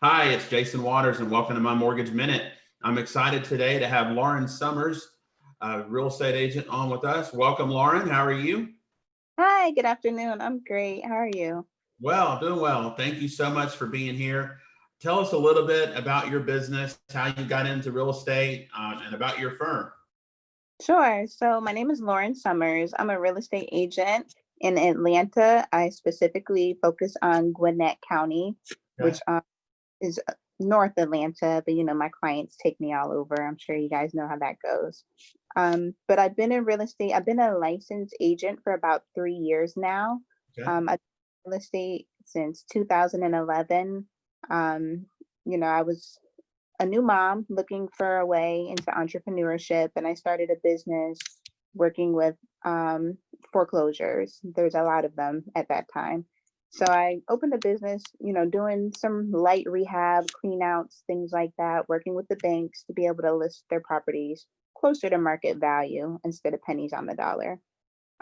Hi, it's Jason Waters, and welcome to my Mortgage Minute. I'm excited today to have Lauren Summers, a real estate agent, on with us. Welcome, Lauren. How are you? Hi, good afternoon. I'm great. How are you? Well, doing well. Thank you so much for being here. Tell us a little bit about your business, how you got into real estate, and about your firm. Sure. So my name is Lauren Summers. I'm a real estate agent in Atlanta. I specifically focus on Gwinnett County, Okay. which is North Atlanta, but my clients take me all over. I'm sure you guys know how that goes. But I've been in real estate. I've been a licensed agent for about 3 years now. Okay. I've been in real estate since 2011. I was a new mom looking for a way into entrepreneurship, and I started a business working with foreclosures. There's a lot of them at that time. So I opened a business, doing some light rehab, clean outs, things like that, working with the banks to be able to list their properties closer to market value instead of pennies on the dollar.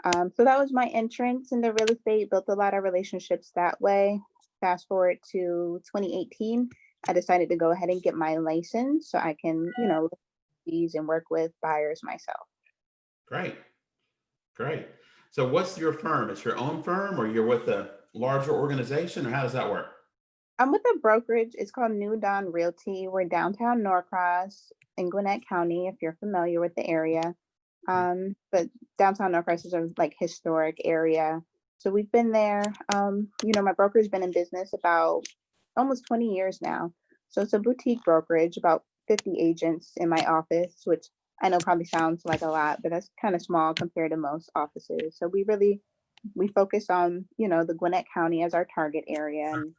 So that was my entrance into real estate, built a lot of relationships that way. Fast forward to 2018, I decided to go ahead and get my license so I can, look at these and work with buyers myself. Great. Great. So, what's your firm? It's your own firm, or you're with a larger organization, or how does that work? I'm with a brokerage. It's called New Dawn Realty. We're downtown Norcross in Gwinnett County, if you're familiar with the area. But downtown Norcross is a like historic area. So we've been there. My broker's been in business about almost 20 years now. So it's a boutique brokerage, about 50 agents in my office, which I know probably sounds like a lot, but that's kind of small compared to most offices. So we focus on, the Gwinnett County as our target area and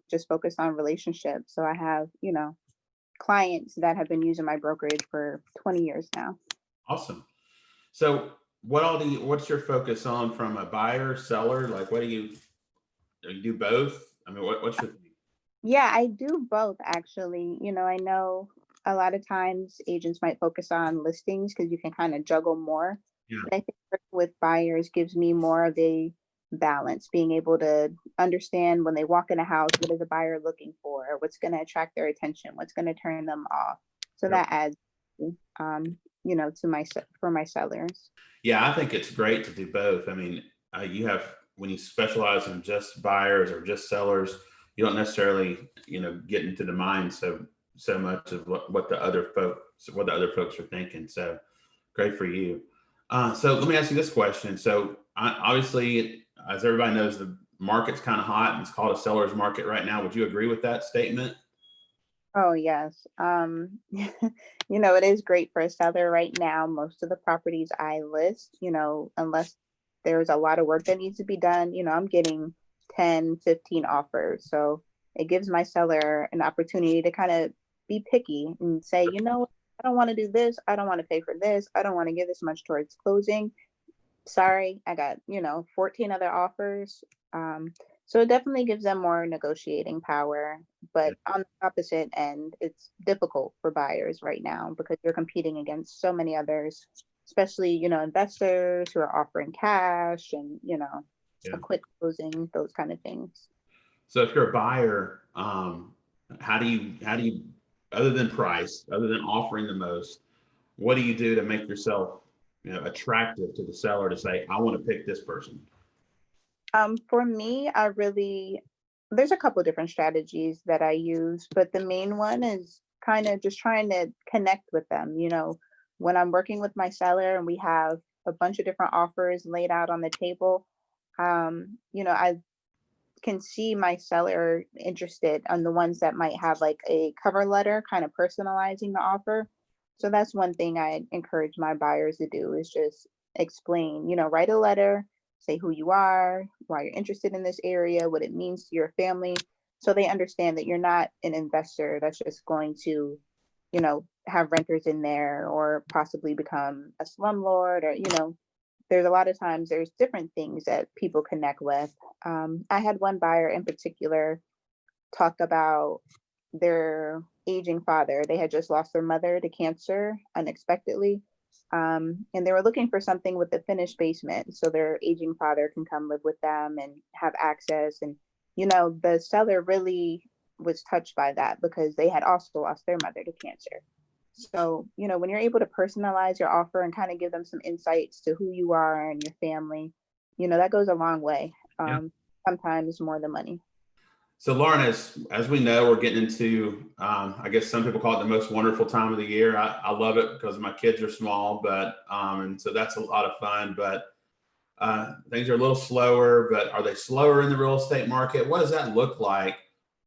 just focus on relationships. So I have, clients that have been using my brokerage for 20 years now. Awesome. So, what's your focus on from a buyer, seller? Like, do you do both? I mean, what's your thing? Yeah, I do both actually. I know a lot of times agents might focus on listings because you can kind of juggle more. Yeah. But I think working with buyers gives me more of a balance, being able to understand when they walk in a house, what is the buyer looking for, what's going to attract their attention, what's going to turn them off. So Yep. that adds, to for my sellers. Yeah, I think it's great to do both. I mean, when you specialize in just buyers or just sellers, you don't necessarily, get into the mind so much of what the other folks are thinking. So great for you. So let me ask you this question. So obviously, as everybody knows, the market's kind of hot and it's called a seller's market right now. Would you agree with that statement? Oh, yes. It is great for a seller right now. Most of the properties I list, unless there's a lot of work that needs to be done, I'm getting 10, 15 offers. So it gives my seller an opportunity to kind of be picky and say, I don't want to do this. I don't want to pay for this. I don't want to give this much towards closing. Sorry, I got, 14 other offers. So it definitely gives them more negotiating power. But on the opposite end, it's difficult for buyers right now because you're competing against so many others, especially, investors who are offering cash and, a Yeah. quick closing, those kind of things. So if you're a buyer, how do you, other than price, other than offering the most, what do you do to make yourself, attractive to the seller to say, I want to pick this person? For me, there's a couple different strategies that I use, but the main one is kind of just trying to connect with them. When I'm working with my seller and we have a bunch of different offers laid out on the table, I can see my seller interested on the ones that might have like a cover letter, kind of personalizing the offer. So that's one thing I encourage my buyers to do is just explain, write a letter, say who you are, why you're interested in this area, what it means to your family, so they understand that you're not an investor that's just going to, have renters in there or possibly become a slumlord or, there's a lot of times there's different things that people connect with. I had one buyer in particular talk about their aging father. They had just lost their mother to cancer unexpectedly. And they were looking for something with a finished basement so their aging father can come live with them and have access. And, the seller really was touched by that because they had also lost their mother to cancer. So, when you're able to personalize your offer and kind of give them some insights to who you are and your family, that goes a long way. Yeah. Sometimes more than money. So Lauren, as we know, we're getting into, I guess some people call it the most wonderful time of the year. I love it because my kids are small, but, and so that's a lot of fun, but things are a little slower, but are they slower in the real estate market? What does that look like?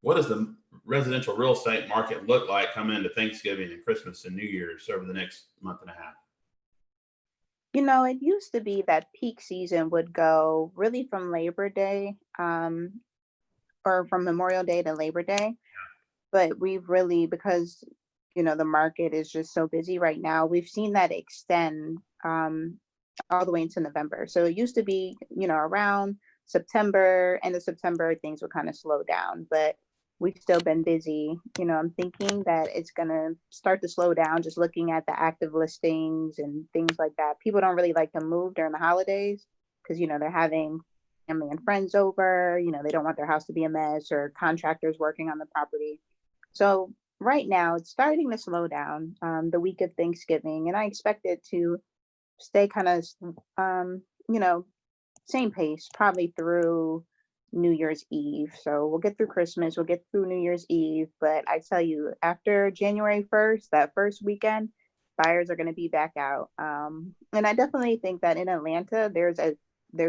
What does the residential real estate market look like coming into Thanksgiving and Christmas and New Year's over the next month and a half? It used to be that peak season would go really from Labor Day, or from Memorial Day to Labor Day. But we've really, because, the market is just so busy right now, we've seen that extend all the way into November. So it used to be, around September, end of September, things would kind of slow down, but we've still been busy. I'm thinking that it's going to start to slow down just looking at the active listings and things like that. People don't really like to move during the holidays because, they're having family and friends over, they don't want their house to be a mess or contractors working on the property. So right now it's starting to slow down the week of Thanksgiving, and I expect it to stay kind of, same pace probably through New Year's Eve. So we'll get through Christmas, we'll get through New Year's Eve. But I tell you, after January 1st, that first weekend, buyers are going to be back out. And I definitely think that in Atlanta, there's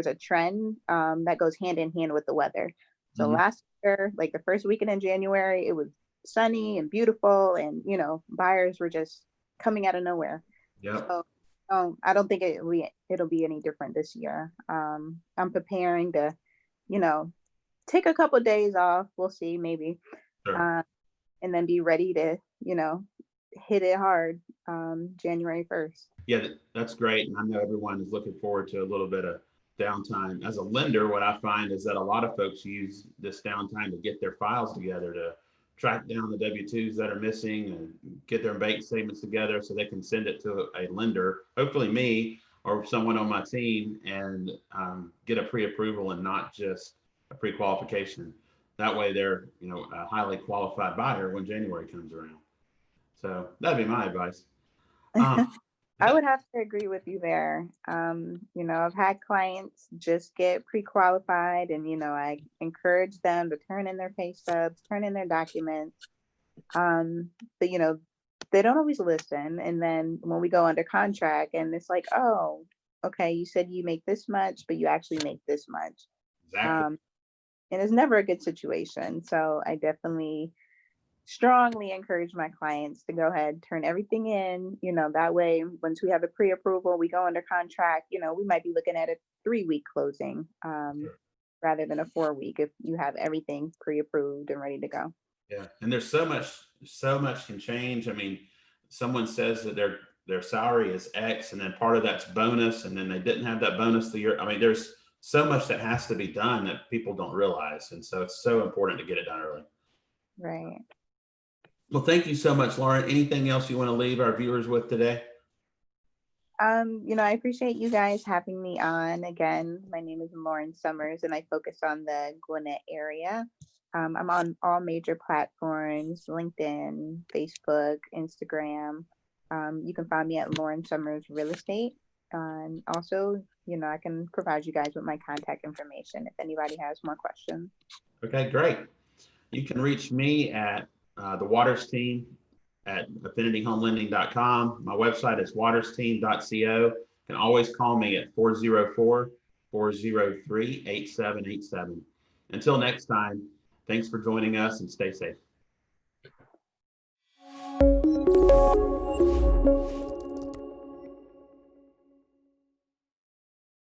a trend that goes hand in hand with the weather. So last year, like the first weekend in January, it was sunny and beautiful, and buyers were just coming out of nowhere. Yeah. So I don't think it'll be any different this year. I'm preparing to, take a couple of days off. We'll see, maybe, Sure. and then be ready to, hit it hard January 1st. Yeah, that's great. And I know everyone is looking forward to a little bit of downtime. As a lender, what I find is that a lot of folks use this downtime to get their files together, to track down the W-2s that are missing and get their bank statements together so they can send it to a lender, hopefully me or someone on my team, and get a pre-approval and not just a pre-qualification. That way they're, a highly qualified buyer when January comes around. So that'd be my advice. I would have to agree with you there. I've had clients just get pre-qualified, and I encourage them to turn in their pay stubs, turn in their documents. But they don't always listen. And then when we go under contract, and it's like, oh, okay, you said you make this much, but you actually make this much. Exactly. And it's never a good situation. So I definitely strongly encourage my clients to go ahead, turn everything in, that way, once we have a pre-approval, we go under contract, we might be looking at a 3-week closing, Sure. rather than a 4-week if you have everything pre-approved and ready to go. Yeah. And there's so much can change. I mean, someone says that their salary is X, and then part of that's bonus, and then they didn't have that bonus the year. I mean, there's so much that has to be done that people don't realize. And so it's so important to get it done early. Right. Well, thank you so much, Lauren. Anything else you want to leave our viewers with today? I appreciate you guys having me on. Again, my name is Lauren Summers, and I focus on the Gwinnett area. I'm on all major platforms: LinkedIn, Facebook, Instagram. You can find me at Lauren Summers Real Estate. And also, I can provide you guys with my contact information if anybody has more questions. Okay, great. You can reach me at the Waters team at affinityhomelending.com. My website is watersteam.co. You can always call me at 404-403-8787. Until next time, thanks for joining us, and stay safe.